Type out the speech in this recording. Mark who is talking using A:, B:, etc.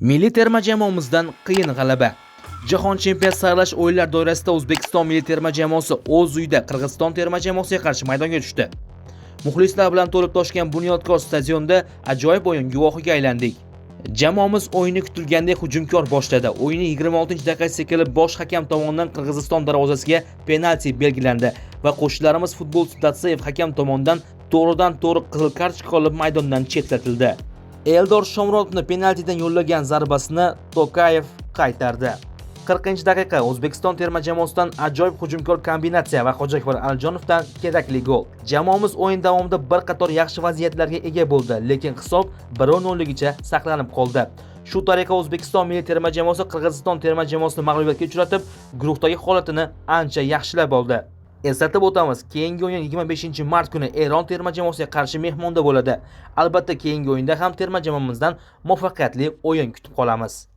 A: Milliy terma jamoamizdan qiyin g'alaba. Jahon chempionati saralash o'yinlari doirasida O'zbekiston milliy terma jamoasi o'z uyida Qirg'iziston terma jamoasiga qarshi maydonga tushdi. Muxlislar bilan to'lib toshgan Bunyodkor stadionida ajoyib o'yin guvohiga aylandik. Jamoamiz o'yinni kutilgandek hujumkor boshladi. O'yinning 26-daqiqasiga kelib bosh hakam tomonidan Qirg'iziston darvozasiga penalti belgilandi va qo'shnilarimiz futbolchi Datsayev hakam tomonidan to'g'ridan-to'g'ri qizil kartochka olib maydondan chetlatildi. Eldor Shomurodovni penaltidan yo'llagan zarbasini Tokayev qaytardi. 40-daqiqa O'zbekiston terma jamoasidan ajoyib hujumkor kombinatsiya va Xo'jakbar Aljonovdan kerakli gol. Jamoamiz o'yin davomida bir qator yaxshi vaziyatlarga ega bo'ldi, lekin hisob 1-0 ligicha saqlanib qoldi. Shu tariqa O'zbekiston milliy terma jamoasi Qirg'iziston terma jamoasini mag'lubiyatga uchratib, guruhdagi holatini ancha yaxshilab oldi. Eslatib o'tamiz, keyingi o'yin 25-mart kuni Eron terma jamoasiga qarshi mehmonda bo'ladi. Albatta, keyingi o'yinda ham terma jamoamizdan muvaffaqiyatli o'yin kutib qolamiz.